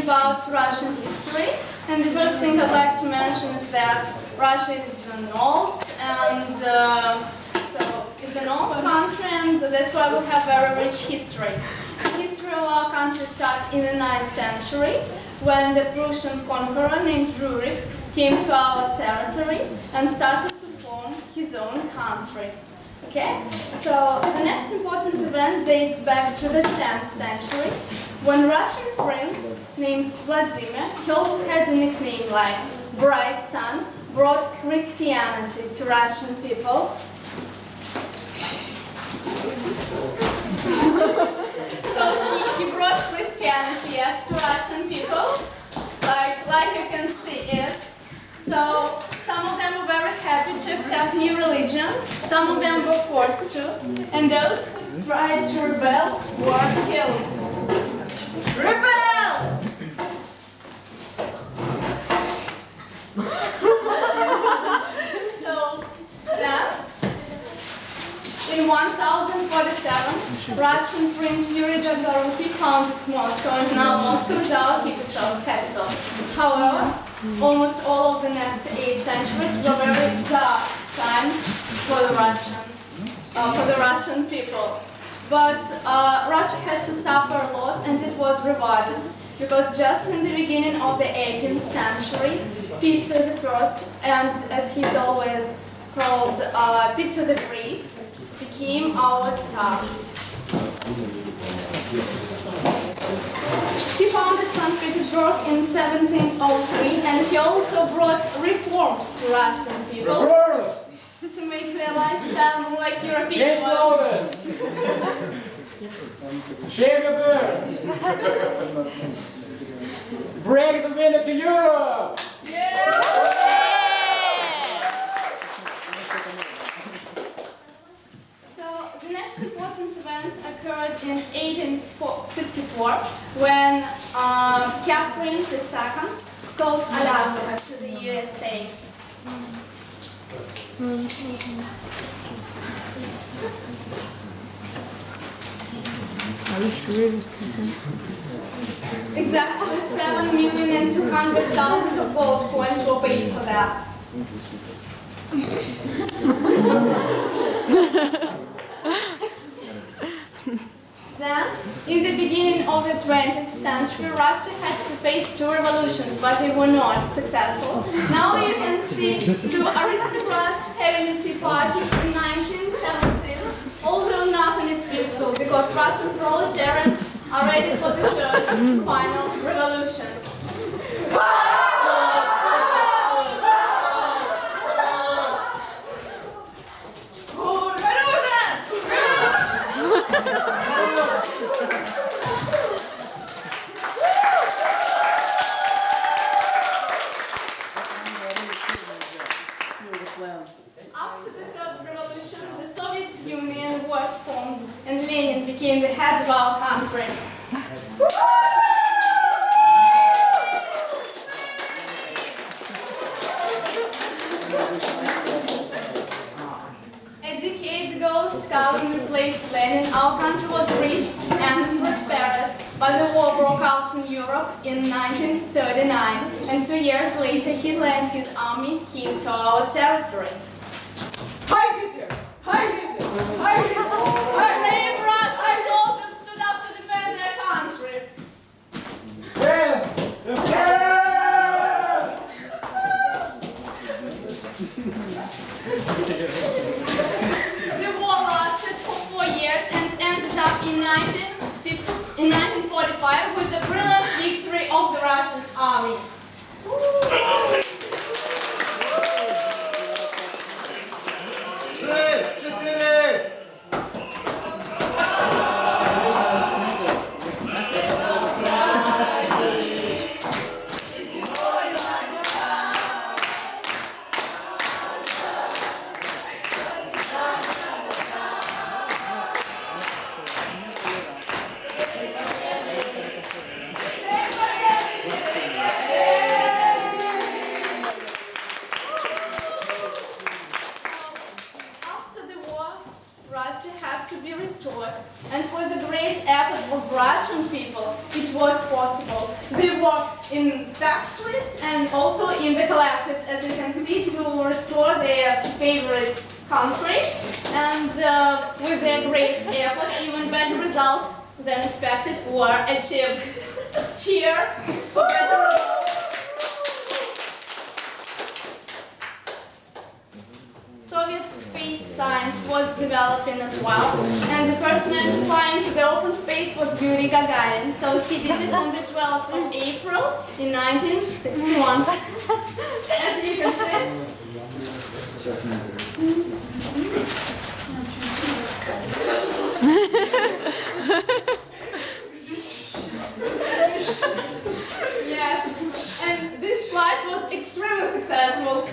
about Russian history, and the first thing I'd like to mention is that Russia is an old country, and that's why we have very rich history. The history of our country starts in the 9th century, when the Prussian conqueror named Rurik came to our territory and started to form his own country. Okay? So the next important event dates back to the 10th century, when Russian prince named Vladimir, he also had a nickname like Bright Sun, brought Christianity to Russian people. So he brought Christianity, yes, to Russian people, like you can see it. So some of them were very happy to accept new religion, some of them were forced to, and those who tried to rebel were killed. Rebel! So then, in 1047, Russian Prince Yuri Gagaruki founded Moscow, and now Moscow is our capital. However, almost all of the next 8 centuries were very dark times for the Russian people. But Russia had to suffer a lot, and it was rewarded, because just in the beginning of the 18th century, Peter I, and as he's always called Peter the Great, became our Tsar. He founded St. Petersburg in 1703, and he also brought reforms to Russian people to make their lifestyle more like European one. Shake the bird! Break the window to Europe! So the next important event occurred in 1864, when Catherine II sold Alaska to the USA. Are you sure it was confirmed? Exactly 7,200,000 of gold coins were paid for that. Then, in the beginning of the 20th century, Russia had to face 2 revolutions, but they were not successful. Now you can see 2 aristocrats having a tea party in 1917, although nothing is peaceful, because Russian proletarians are ready for the 3rd final revolution. After the 3rd revolution, the Soviet Union was formed, and Lenin became the head of our country. A decade ago, Stalin replaced Lenin. Our country was rich and prosperous, but the war broke out in Europe in 1939, and 2 years later Hitler and his army came to our territory. Hi Hitler! Hi Hitler! Hi Hitler! Brave Russian soldiers stood up to defend their country. Yes! The war lasted for 4 years and ended up in 1945 with the brilliant victory of the Russian army. possible. They worked in factories and also in the collectives, as you can see, to restore their favorite country. And with their great efforts, even better results than expected were achieved. Cheer for better results. Soviet space science was developing as well, and the person flying to the open space was Yuri Gagarin. So he did it on the 12th of April in 1961. As you can see. Yes, and this flight was extremely successful.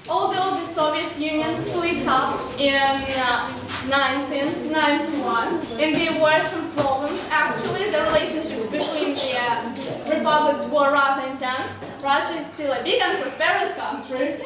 Although the Soviet Union split up in 1991 and there were some problems, actually the relationships between the republics were rather intense. Russia is still a big and prosperous country.